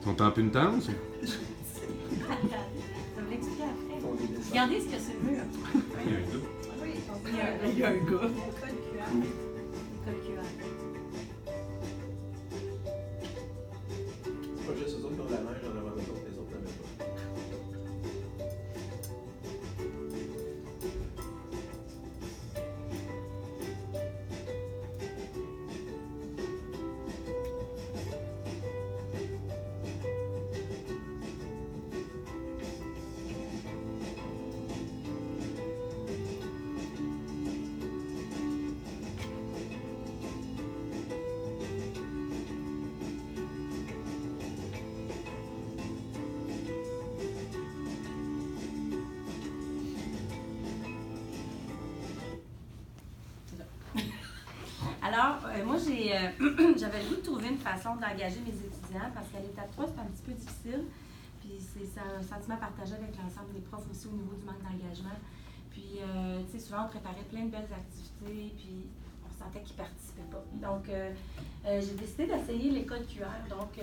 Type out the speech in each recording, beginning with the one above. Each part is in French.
sont en pénitence? Ça va l'expliquer après. Regardez ce qu'il y a sur le mur. Il y a un gars. Oui, Il y a un gars. code QR. Code QR. C'est pas juste eux autres qui ont la neige en avant d'eux autres, les autres l'avaient pas. Alors, moi, j'avais le goût de trouver une façon d'engager mes étudiants parce qu'à l'étape 3, c'est un petit peu difficile. Puis c'est un sentiment partagé avec l'ensemble des profs aussi au niveau du manque d'engagement. Puis, tu sais, souvent, on préparait plein de belles activités, puis on sentait qu'ils ne participaient pas. Donc, j'ai décidé d'essayer l'école QR. Donc,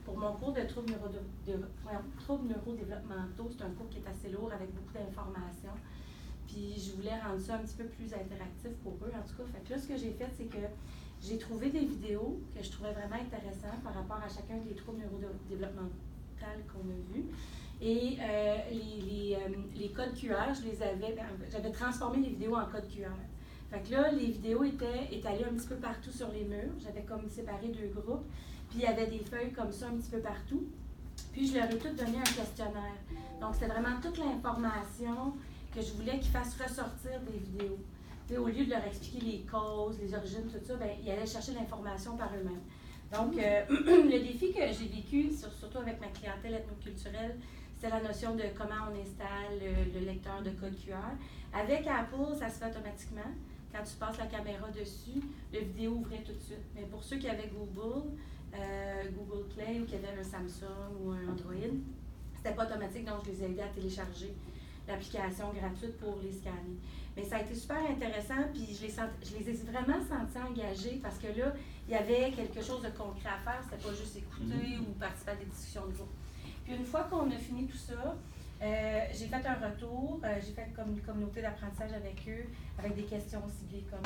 pour mon cours de troubles neurodéveloppementaux, c'est un cours qui est assez lourd avec beaucoup d'informations. Puis je voulais rendre ça un petit peu plus interactif pour eux, en tout cas. Fait que là, ce que j'ai fait, c'est que j'ai trouvé des vidéos que je trouvais vraiment intéressantes par rapport à chacun des troubles neurodéveloppementaux qu'on a vus. Et les codes QR, j'avais transformé les vidéos en codes QR. Fait que là, les vidéos étaient étalées un petit peu partout sur les murs. J'avais comme séparé 2 groupes. Puis il y avait des feuilles comme ça un petit peu partout. Puis je leur ai toutes donné un questionnaire. Donc c'était vraiment toute l'information que je voulais qu'ils fassent ressortir des vidéos. T'sais, au lieu de leur expliquer les causes, les origines, tout ça, ils allaient chercher l'information par eux-mêmes. Donc, le défi que j'ai vécu, surtout avec ma clientèle ethnoculturelle, c'est la notion de comment on installe le lecteur de code QR. Avec Apple, ça se fait automatiquement. Quand tu passes la caméra dessus, le vidéo ouvrait tout de suite. Mais pour ceux qui avaient Google Play ou qui avaient un Samsung ou un Android, c'était pas automatique, donc je les ai aidés à télécharger l'application gratuite pour les scanner. Mais ça a été super intéressant, puis je les ai vraiment sentis engagés parce que là, il y avait quelque chose de concret à faire, c'était pas juste écouter ou participer à des discussions de groupe. Puis une fois qu'on a fini tout ça, j'ai fait un retour, j'ai fait comme une communauté d'apprentissage avec eux, avec des questions ciblées comme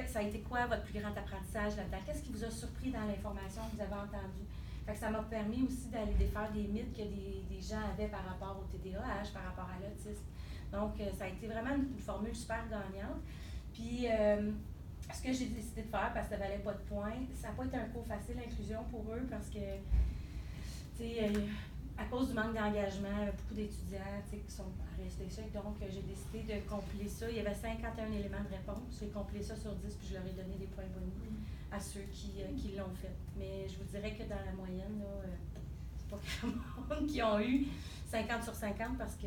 ça a été quoi votre plus grand apprentissage là-dedans? Qu'est-ce qui vous a surpris dans l'information que vous avez entendue? Fait que ça m'a permis aussi d'aller défaire des mythes que des gens avaient par rapport au TDAH, par rapport à l'autisme. Donc, ça a été vraiment une formule super gagnante. Puis, ce que j'ai décidé de faire, parce que ça ne valait pas de points, ça n'a pas été un cours facile, l'inclusion pour eux, parce que, tu sais, à cause du manque d'engagement, beaucoup d'étudiants qui sont restés seuls. Donc, j'ai décidé de compiler ça. Il y avait 51 éléments de réponse. J'ai compilé ça sur 10, puis je leur ai donné des points bonus à ceux qui l'ont fait. Mais je vous dirais que dans la moyenne, c'est pas grand monde qui ont eu 50 sur 50 parce que 50%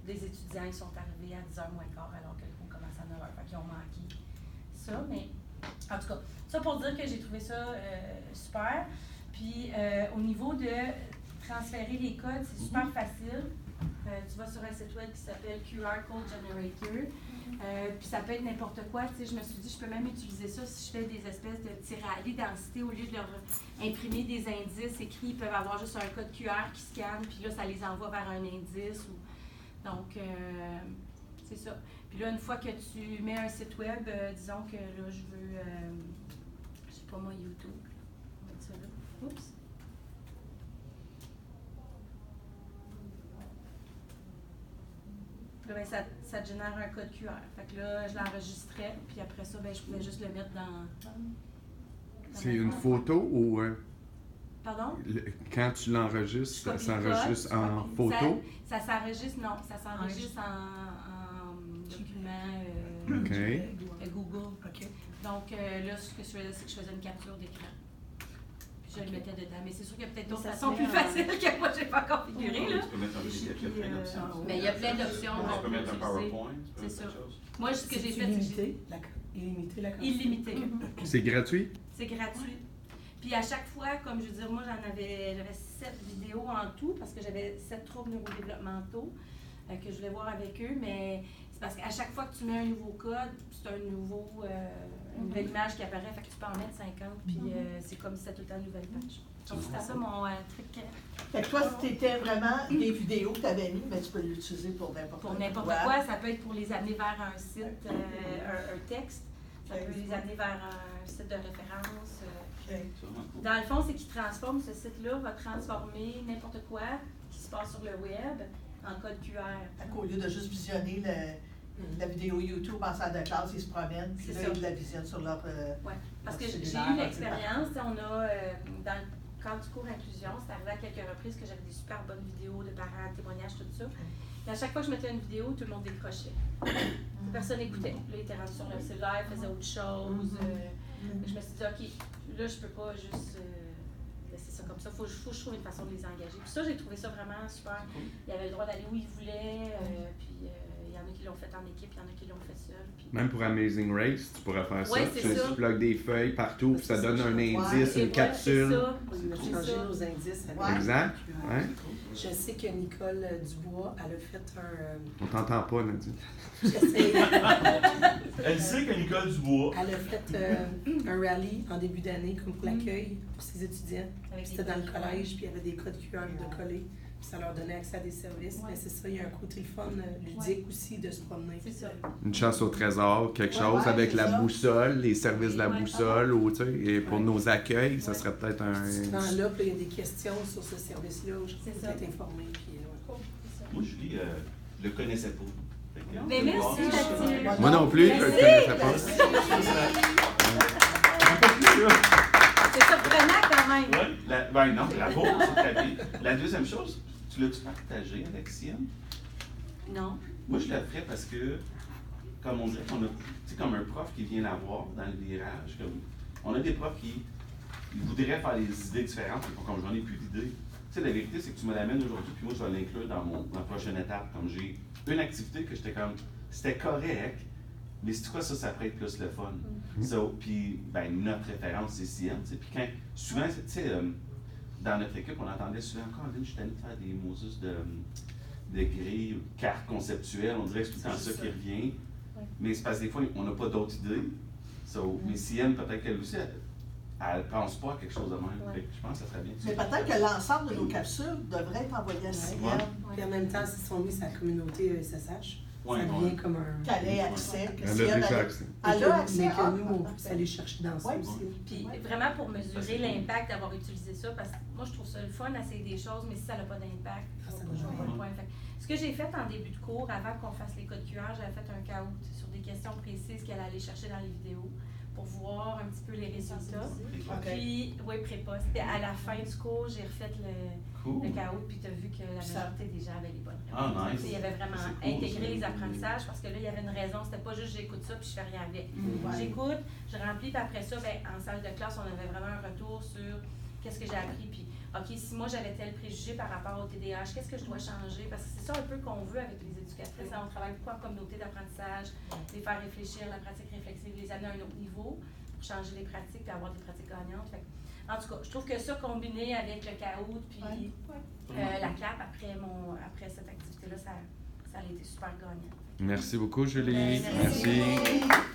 des étudiants ils sont arrivés à 10h moins quart alors que le cours commence à 9h. Fait qu'ils ont manqué ça. Mais en tout cas, ça pour dire que j'ai trouvé ça super. Puis au niveau de transférer les codes, c'est super facile. Tu vas sur un site web qui s'appelle QR Code Generator. Puis ça peut être n'importe quoi. Tu sais, je me suis dit, je peux même utiliser ça si je fais des espèces de tirage d'identité. Au lieu de leur imprimer des indices écrits, ils peuvent avoir juste un code QR qui scanne, puis là, ça les envoie vers un indice. Donc, c'est ça. Puis là, une fois que tu mets un site web, disons que là, je veux, je sais pas moi, YouTube. On va mettre ça là. Oups. Là, ben, ça te génère un code QR. Fait que là, je l'enregistrais, puis après ça, ben, je pouvais juste le mettre dans C'est une photo ou... Pardon? Quand tu l'enregistres, ça s'enregistre en photo? Ça s'enregistre, non. Ça s'enregistre en document Google. OK. Donc là, ce que je faisais, c'est que je faisais une capture d'écran. Puis je le mettais dedans. Mais c'est sûr qu'il y a peut-être d'autres façons plus faciles que moi, je n'ai pas configuré. Tu peux mettre un PDF, il y a plein d'options. Mais il y a plein d'options. Tu peux mettre un PowerPoint. C'est ça. Moi, ce que j'ai fait, c'est illimité, la quantité. Illimité. C'est gratuit? C'est gratuit. Puis à chaque fois, comme je veux dire, moi j'avais 7 vidéos en tout parce que j'avais 7 troubles neurodéveloppementaux que je voulais voir avec eux, mais c'est parce qu'à chaque fois que tu mets un nouveau code, c'est une nouvelle image qui apparaît, fait que tu peux en mettre 50, puis c'est comme si c'était tout le temps une nouvelle page. Donc c'était ça mon truc. Fait que toi, si t'étais vraiment des vidéos que tu avais mis, ben, tu peux l'utiliser pour n'importe quoi. Pour n'importe quoi, ça peut être pour les amener vers un site, un texte, ça peut les amener vers un site de référence. Dans le fond, c'est qu'il transforme, ce site-là va transformer n'importe quoi qui se passe sur le web en code QR. Fait qu'au lieu de juste visionner la vidéo YouTube en salle de classe, ils se promènent, puis là, ils la visionnent sur leur... Oui, parce que j'ai eu l'expérience, on a, dans le cadre du cours inclusion, c'est arrivé à quelques reprises que j'avais des super bonnes vidéos de parents, témoignages, tout ça. Et à chaque fois que je mettais une vidéo, tout le monde décrochait. Personne n'écoutait. Là, ils étaient rendus sur le cellulaire, faisaient autre chose. Je me suis dit, OK, là, je peux pas juste laisser ça comme ça. Faut que je trouve une façon de les engager. Puis ça, j'ai trouvé ça vraiment super. Ils avaient le droit d'aller où ils voulaient. Puis il y en a qui l'ont fait en équipe, il y en a qui l'ont fait seul. Puis... Même pour Amazing Race, tu pourrais faire ça. Tu plugues des feuilles partout, puis ça donne un indice, une capsule. On a changé nos indices. Exact. Ouais. Je sais que Nicole Dubois, elle a fait un... On t'entend pas, Nadine. Elle sait que Nicole Dubois. Elle a fait un rallye en début d'année comme pour l'accueil pour ses étudiants. C'était dans le collège, puis il y avait des codes QR de coller. Puis ça leur donnait accès à des services. Mais c'est ça, il y a un côté le fun ludique aussi de se promener. C'est ça. Une chasse au trésor, quelque chose avec la boussole, les services de la boussole, ou tu sais, et pour nos accueils, ça serait peut-être un... Tu te rends là, puis il y a des questions sur ce service-là, je peux être informé. Puis, Moi, Julie, je le connaissais pas. Mais merci, Mathieu. Moi non plus, je le connaissais pas. C'est surprenant quand même. Oui, ben non, bravo, c'est très bien. La deuxième chose, tu l'as-tu partagé avec Sienne? Non. Moi, je le ferais parce que, comme on dirait qu'on a, tu sais, comme un prof qui vient la voir dans le virage, comme, on a des profs qui voudraient faire des idées différentes, mais comme j'en ai plus d'idées. Tu sais, la vérité, c'est que tu me l'amènes aujourd'hui, puis moi, je vais l'inclure dans ma prochaine étape. Comme j'ai une activité que j'étais comme, c'était correct, mais c'est quoi ça pourrait être plus le fun. So, puis, ben, notre référence, c'est Sienne. Puis quand, souvent, tu sais, dans notre équipe, on entendait souvent encore, je suis tanné de faire des Moses de grilles, cartes conceptuelles. On dirait que c'est tout le temps ça qui revient. Mais c'est parce que des fois, on n'a pas d'autres idées. So, mais Sienne, peut-être qu'elle aussi, elle ne pense pas à quelque chose de même. Fait que je pense que ça serait bien. Mais peut-être que l'ensemble de nos capsules devrait être envoyé à Sienne. puis en même temps, s'ils sont mis sur la communauté SSH, Ouais, ça devient comme un... Qu'elle ait accès. Que Elle a Sienne, déjà accès. Elle a accès. Mais que nous, on puisse aller chercher dans ça Ouais. aussi. Puis vraiment pour mesurer l'impact d'avoir utilisé ça, parce que moi je trouve ça le fun d'essayer des choses, mais si ça n'a pas d'impact, je vois pas le point. Fait que ce que j'ai fait en début de cours, avant qu'on fasse les codes QR, j'avais fait un caout sur des questions précises qu'elle allait chercher dans les vidéos pour voir un petit peu les résultats. Puis, oui, pré-poste. Puis à la fin du cours, j'ai refait le caout, puis tu as vu que la majorité des gens avaient les bonnes réponses. Ah, nice. Il y avait vraiment intégré les apprentissages parce que là, il y avait une raison. C'était pas juste j'écoute ça puis je fais rien avec. J'écoute, je remplis, puis après ça, ben, en salle de classe, on avait vraiment un retour sur qu'est-ce que j'ai appris. Puis, OK, si moi j'avais tel préjugé par rapport au TDAH, qu'est-ce que je dois changer? Parce que c'est ça un peu qu'on veut avec les éducatrices. On travaille beaucoup en communauté d'apprentissage, les faire réfléchir, la pratique réflexive, les amener à un autre niveau pour changer les pratiques et avoir des pratiques gagnantes. Fait, en tout cas, je trouve que ça combiné avec le caout puis la CAP après cette activité-là, ça a été super gagnant. Merci beaucoup, Julie. Merci.